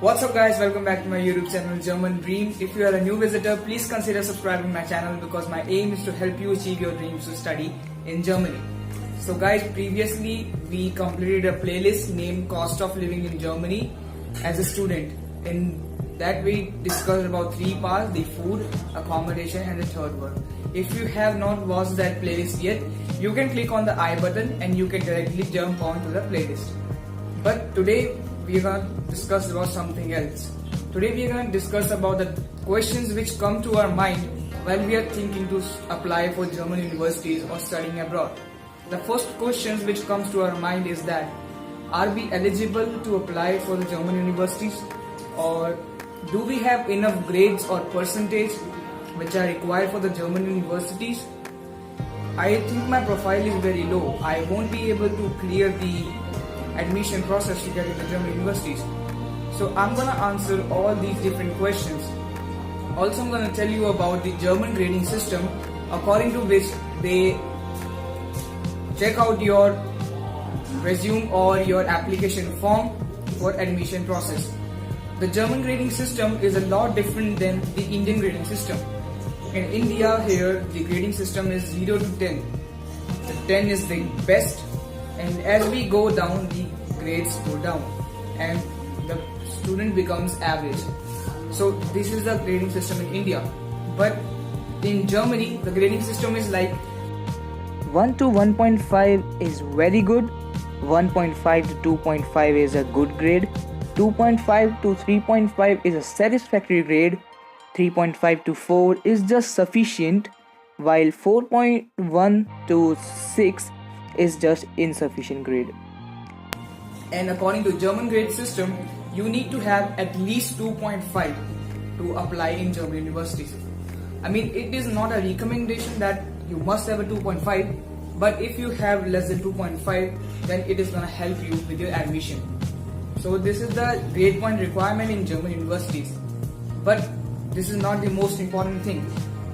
What's up guys, welcome back to my YouTube channel German Dream. If you are a new visitor, please consider subscribing my channel because my aim is to help you achieve your dreams to study in Germany. So guys, previously we completed a playlist named Cost of Living in Germany as a student. In that we discussed about three parts: the food, accommodation and the third one. If you have not watched that playlist yet, you can click on the I button and you can directly jump onto the playlist. But today we are going to discuss about something else. Today we are going to discuss about the questions which come to our mind while we are thinking to apply for German universities or studying abroad. The first questions which comes to our mind is that, are we eligible to apply for the German universities, or do we have enough grades or percentage which are required for the German universities? I think my profile is very low. I won't be able to clear the admission process to get into German universities. So I'm gonna answer all these different questions. Also, I'm gonna tell you about the German grading system, according to which they check out your resume or your application form for admission process. The German grading system is a lot different than the Indian grading system. In India, here the grading system is 0 to 10. The 10 is the best, and as we go down, the grades go down and the student becomes average. So this is the grading system in India. But in Germany, the grading system is like 1 to 1.5 is very good, 1.5 to 2.5 is a good grade, 2.5 to 3.5 is a satisfactory grade, 3.5 to 4 is just sufficient, while 4.1 to 6 is just insufficient grade. And according to German grade system, you need to have at least 2.5 to apply in German universities. I mean, it is not a recommendation that you must have a 2.5, but if you have less than 2.5, then it is gonna help you with your admission. So this is the grade point requirement in German universities. But this is not the most important thing.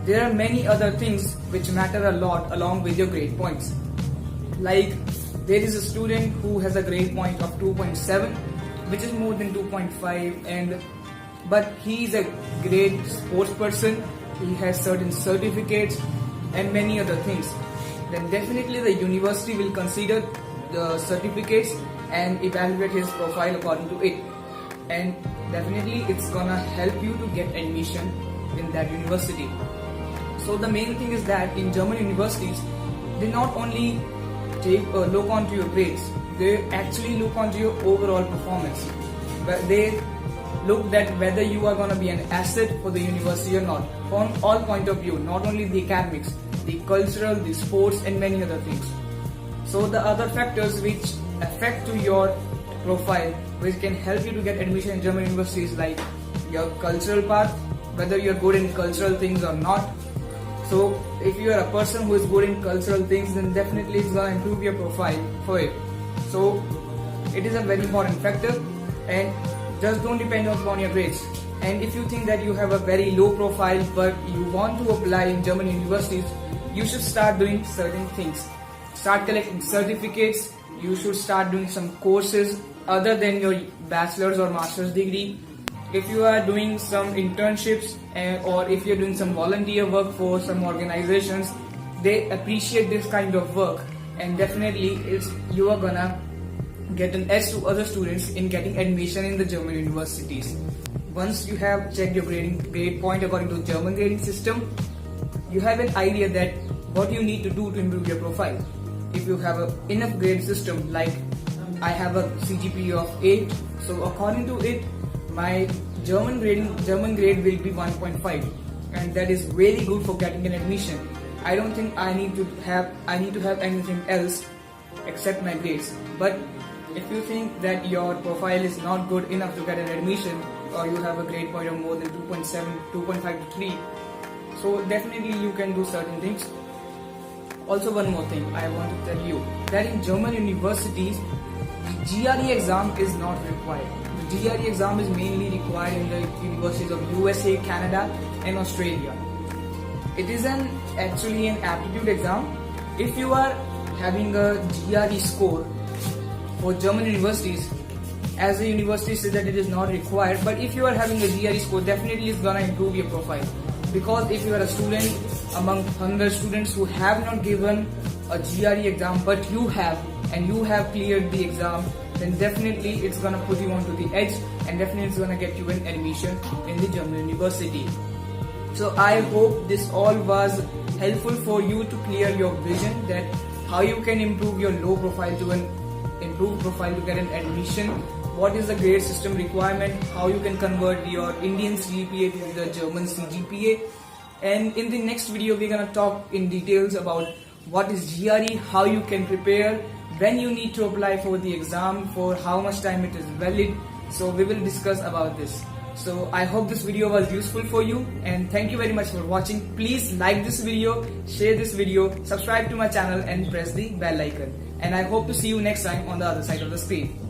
There are many other things which matter a lot along with your grade points. Like, there is a student who has a grade point of 2.7, which is more than 2.5, but he is a great sports person, he has certain certificates and many other things. Then definitely the university will consider the certificates and evaluate his profile according to it. And definitely it's gonna help you to get admission in that university. So the main thing is that in German universities, they not only take a look onto your grades, they actually look onto your overall performance. But they look that whether you are going to be an asset for the university or not, from all point of view, not only the academics, the cultural, the sports and many other things. So the other factors which affect to your profile, which can help you to get admission in German universities, like your cultural part, whether you're good in cultural things or not. So if you are a person who is good in cultural things, then definitely it's going to improve your profile for it. So it is a very important factor, and just don't depend on your grades. And if you think that you have a very low profile but you want to apply in German universities, you should start doing certain things. Start collecting certificates, you should start doing some courses other than your bachelor's or master's degree. If you are doing some internships or if you're doing some volunteer work for some organizations, they appreciate this kind of work, and definitely you are gonna get an edge to other students in getting admission in the German universities. Once you have checked your grade point according to German grading system, you have an idea that what you need to do to improve your profile. If you have an enough grade system, like I have a CGPA of 8, so according to it, my German grade will be 1.5, and that is really good for getting an admission. I don't think I need to have anything else except my grades. But if you think that your profile is not good enough to get an admission, or you have a grade point of more than 2.7, 2.5 to 3, so definitely you can do certain things. Also, one more thing I want to tell you, that in German universities, the GRE exam is not required. The GRE exam is mainly required in the universities of USA, Canada and Australia. It is actually an aptitude exam. If you are having a GRE score for German universities, as the university says that it is not required, but if you are having a GRE score, definitely it's gonna improve your profile. Because if you are a student among 100 students who have not given a GRE exam but you have, and you have cleared the exam, then definitely it's gonna put you onto the edge, and definitely it's gonna get you an admission in the German university. So I hope this all was helpful for you to clear your vision that how you can improve your low profile to an improved profile to get an admission, what is the grade system requirement, how you can convert your Indian CGPA to the German CGPA. And in the next video we're gonna talk in details about what is GRE, how you can prepare, when you need to apply for the exam, for how much time it is valid. So we will discuss about this. So I hope this video was useful for you, and thank you very much for watching. Please like this video, share this video, subscribe to my channel and press the bell icon. And I hope to see you next time on the other side of the screen.